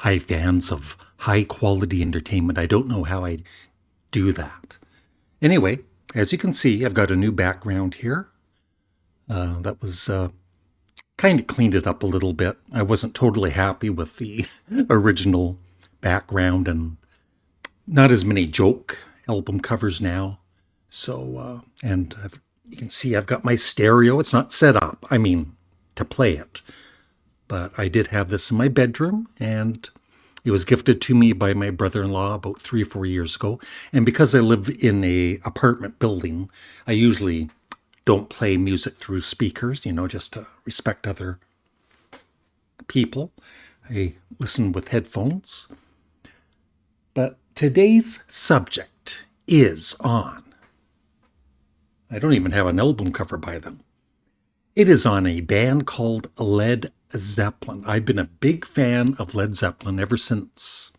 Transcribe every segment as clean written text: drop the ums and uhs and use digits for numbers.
high fans of high quality entertainment. I don't know how I do that. Anyway, as you can see, I've got a new background here. That was kind of cleaned it up a little bit. I wasn't totally happy with the original background and not as many joke album covers now. So, you can see I've got my stereo. It's not set up, I mean, to play it. But I did have this in my bedroom, and it was gifted to me by my brother-in-law about 3 or 4 years ago. And because I live in a apartment building, I usually don't play music through speakers, just to respect other people. I listen with headphones. But today's subject is on. I don't even have an album cover by them. It is on a band called Led Zeppelin. I've been a big fan of Led Zeppelin ever since,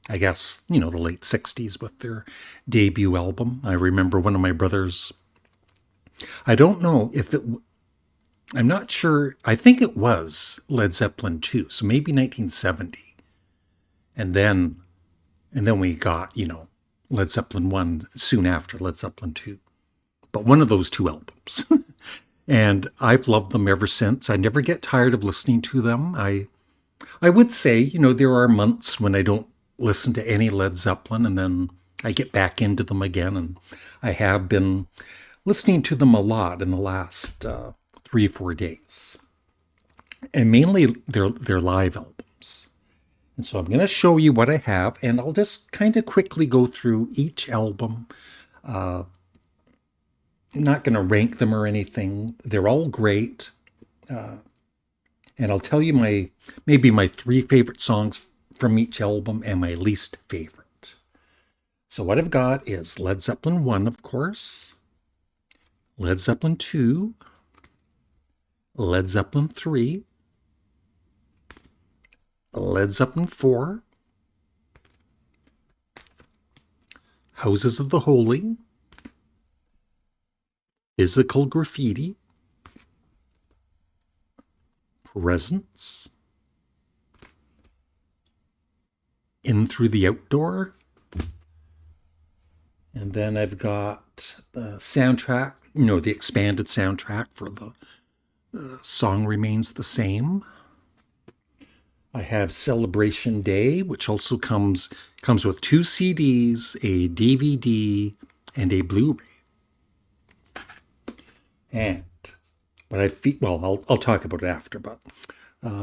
I guess, the late 60s with their debut album. I remember one of my brothers, I don't know if I'm not sure, I think it was Led Zeppelin 2, so maybe 1970. And then we got, Led Zeppelin 1 soon after Led Zeppelin 2. But one of those two albums. And I've loved them ever since. I never get tired of listening to them. I would say, there are months when I don't listen to any Led Zeppelin, and then I get back into them again. And I have been listening to them a lot in the last 3 or 4 days. And mainly their live albums. And so I'm going to show you what I have, and I'll just kind of quickly go through each album. I'm not going to rank them or anything. They're all great. And I'll tell you maybe my 3 favorite songs from each album and my least favorite. So what I've got is Led Zeppelin 1, of course, Led Zeppelin 2, Led Zeppelin 3, Led Zeppelin 4, Houses of the Holy, Physical Graffiti, Presence, In Through the Outdoor, and then I've got the soundtrack, the expanded soundtrack for the Song Remains the Same. I have Celebration Day, which also comes with 2 CDs, a DVD, and a Blu-ray. And but I'll talk about it after. But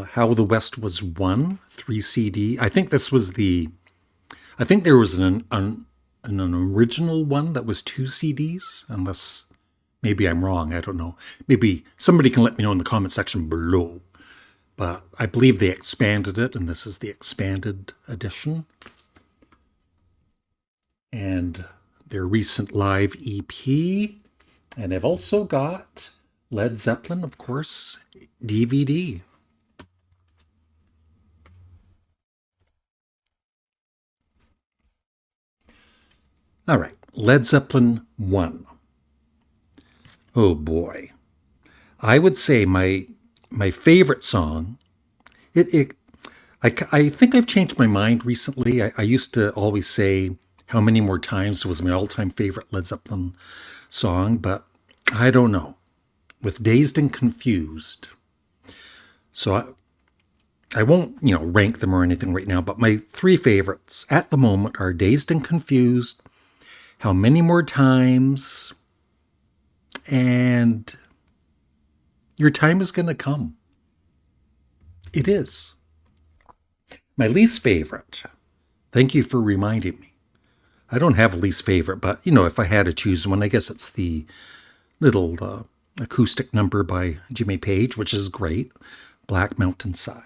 How the West Was Won, 3 CD. I think there was an original one that was 2 CDs, unless maybe I'm wrong. I don't know. Maybe somebody can let me know in the comment section below. But I believe they expanded it, and this is the expanded edition. And their recent live EP. And I've also got Led Zeppelin, of course, DVD. All right, Led Zeppelin 1. Oh boy. I would say my favorite song, I think I've changed my mind recently. I used to always say How Many More Times was my all-time favorite Led Zeppelin song, but I don't know. With Dazed and Confused. So I won't, rank them or anything right now, but my 3 favorites at the moment are Dazed and Confused, How Many More Times, and Your Time Is Gonna Come. It is. My least favorite, thank you for reminding me. I don't have a least favorite, but, if I had to choose one, I guess it's the little acoustic number by Jimmy Page, which is great. Black Mountain Side.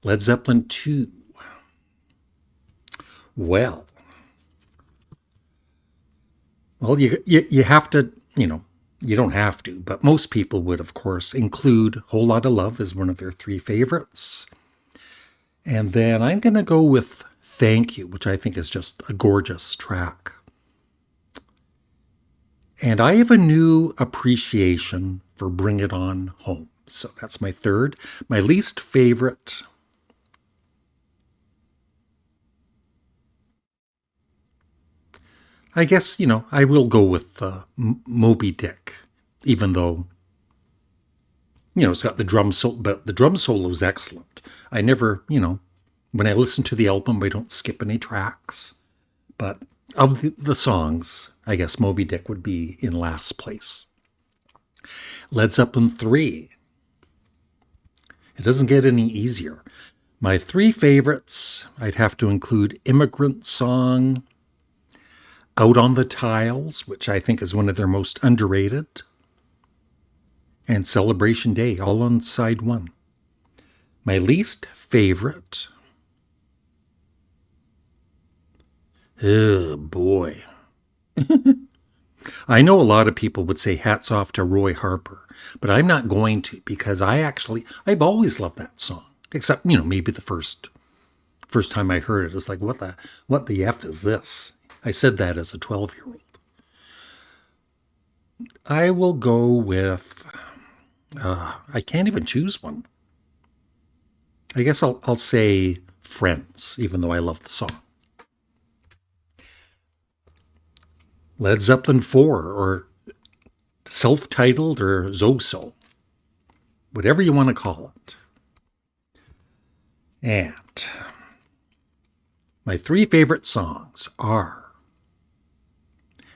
Led Zeppelin 2. Well, you have to, you don't have to, but most people would, of course, include Whole Lotta Love as one of their 3 favorites. And then I'm going to go with Thank You, which I think is just a gorgeous track. And I have a new appreciation for Bring It On Home. So that's my 3rd. My least favorite, I guess, I will go with Moby Dick, even though, it's got the drum solo, but the drum solo is excellent. I never, when I listen to the album, I don't skip any tracks. But of the songs, I guess Moby Dick would be in last place. Led Zeppelin 3. It doesn't get any easier. My 3 favorites, I'd have to include Immigrant Song, Out on the Tiles, which I think is one of their most underrated, and Celebration Day, all on side 1. My least favorite, oh boy. I know a lot of people would say hats off to Roy Harper, but I'm not going to, because I've always loved that song, except, maybe the first time I heard it, it was like, what the F is this? I said that as a 12-year-old. I will go with, I can't even choose one. I guess I'll say Friends, even though I love the song. Led Zeppelin 4, or self-titled, or Zoso, whatever you want to call it. And my 3 favorite songs are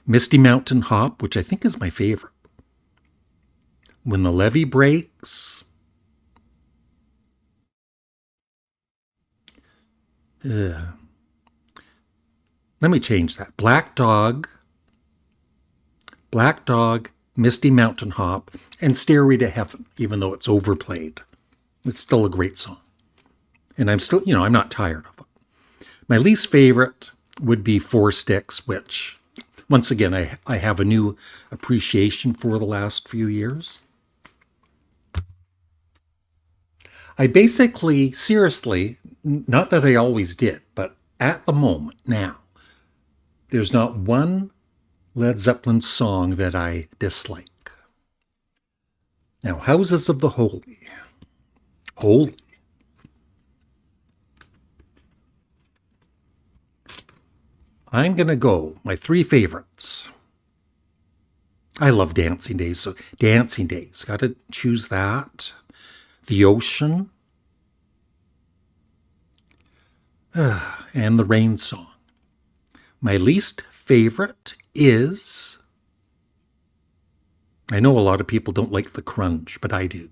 Misty Mountain Hop, which I think is my favorite, When the Levee Breaks, let me change that, Black Dog, Misty Mountain Hop, and Stairway to Heaven, even though it's overplayed. It's still a great song. And I'm still, I'm not tired of it. My least favorite would be Four Sticks, which, once again, I have a new appreciation for the last few years. I basically, seriously, not that I always did, but at the moment, now, there's not one Led Zeppelin song that I dislike. Now, Houses of the Holy. Holy. I'm going to go, my 3 favorites. I love Dancing Days, so Dancing Days, got to choose that. The Ocean. And the Rain Song. My least favorite is, I know a lot of people don't like the crunge, but I do.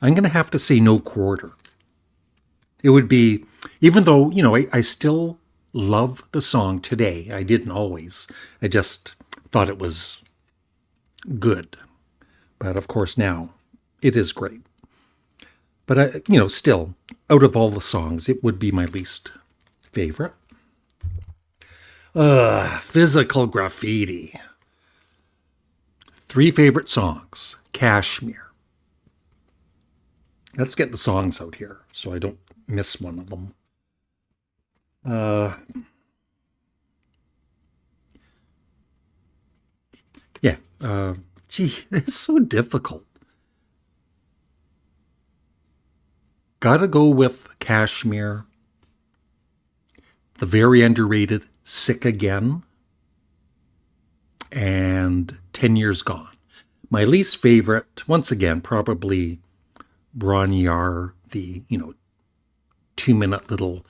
I'm going to have to say No Quarter. It would be, even though, I still love the song today. I didn't always. I just thought it was good. But of course now, it is great. But, still, out of all the songs, it would be my least favorite. Physical Graffiti. 3 favorite songs. Kashmir. Let's get the songs out here so I don't miss one of them. It's so difficult. Gotta go with Kashmir. The very underrated Sick Again, and 10 Years Gone. My least favorite, once again, probably Bron-Y-Aur, the, 2-minute little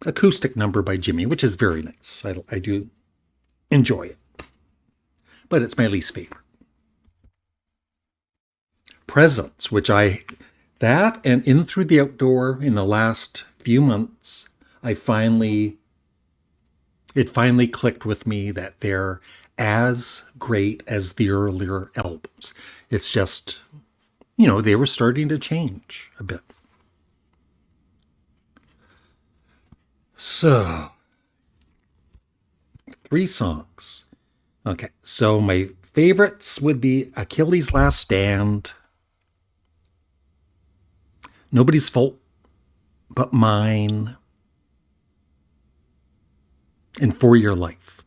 acoustic number by Jimmy, which is very nice. I do enjoy it. But it's my least favorite. Presents, which that and In Through the Outdoor in the last few months, it finally clicked with me that they're as great as the earlier albums. It's just, they were starting to change a bit. So, 3 songs. Okay, so my favorites would be Achilles' Last Stand, Nobody's Fault But Mine, and For Your Life.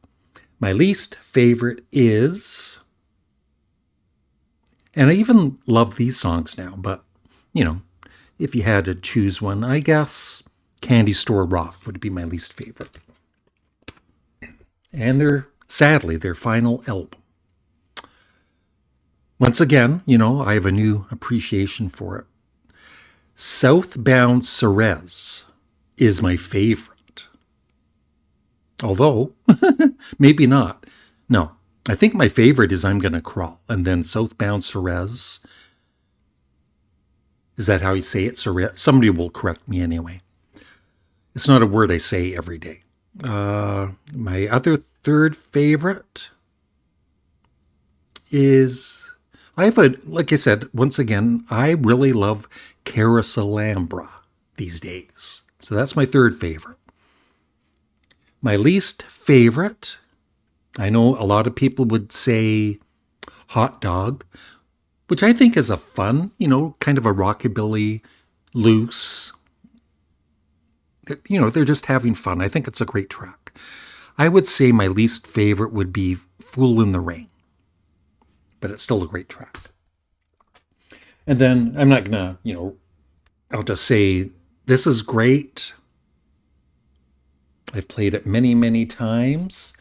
My least favorite is, and I even love these songs now, but, if you had to choose one, I guess Candy Store Rock would be my least favorite. and sadly, their final album. Once again, I have a new appreciation for it. Southbound Ceres is my favorite. Although, maybe not. No, I think my favorite is I'm Gonna Crawl, and then Southbound Ceres. Is that how you say it? Ceres? Somebody will correct me anyway. It's not a word I say every day. My other third favorite is, like I said, once again, I really love Carousel Alhambra these days. So that's my third favorite. My least favorite, I know a lot of people would say Hot Dog, which I think is a fun, kind of a rockabilly, loose, they're just having fun. I think it's a great track. I would say my least favorite would be Fool in the Rain, but it's still a great track. And then I'm not going to, I'll just say this is great. I've played it many, many times.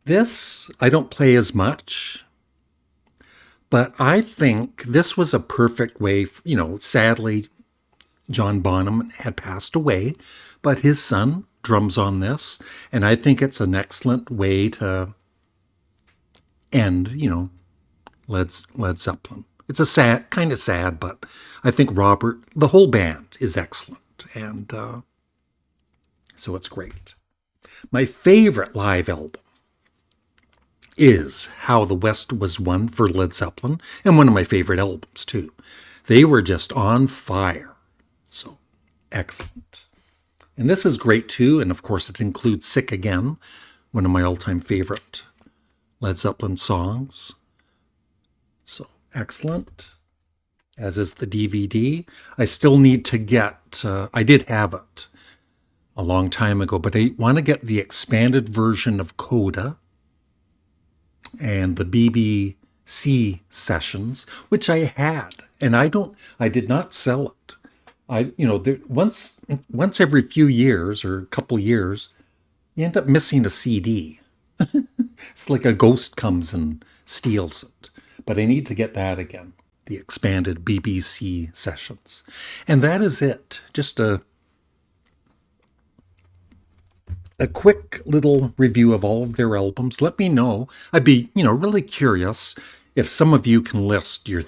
This, I don't play as much, but I think this was a perfect way, sadly, John Bonham had passed away, but his son drums on this, and I think it's an excellent way to end, Led Zeppelin. It's a kind of sad, but I think Robert, the whole band is excellent, and so it's great. My favorite live album is How the West Was Won for Led Zeppelin, and one of my favorite albums too. They were just on fire. So, excellent. And this is great too, and of course it includes Sick Again, one of my all-time favorite Led Zeppelin songs. So, excellent. As is the DVD. I still need to get, I did have it a long time ago, but I want to get the expanded version of Coda and the BBC sessions, which I had, and I did not sell it. Once every few years or a couple years, you end up missing a CD. It's like a ghost comes and steals it. But I need to get that again, the expanded BBC sessions. And that is it. Just a quick little review of all of their albums. Let me know. I'd be, really curious if some of you can list your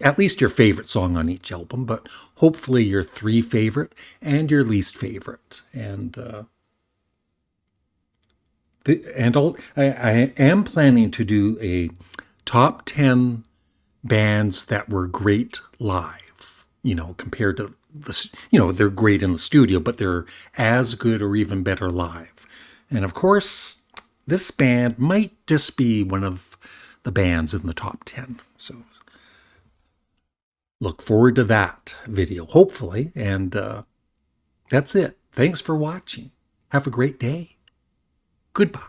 at least your favorite song on each album, but hopefully your 3 favorite and your least favorite. And I am planning to do a top 10 bands that were great live, compared to they're great in the studio, but they're as good or even better live. And of course, this band might just be one of the bands in the top 10. So look forward to that video, hopefully. And that's it. Thanks for watching. Have a great day. Goodbye.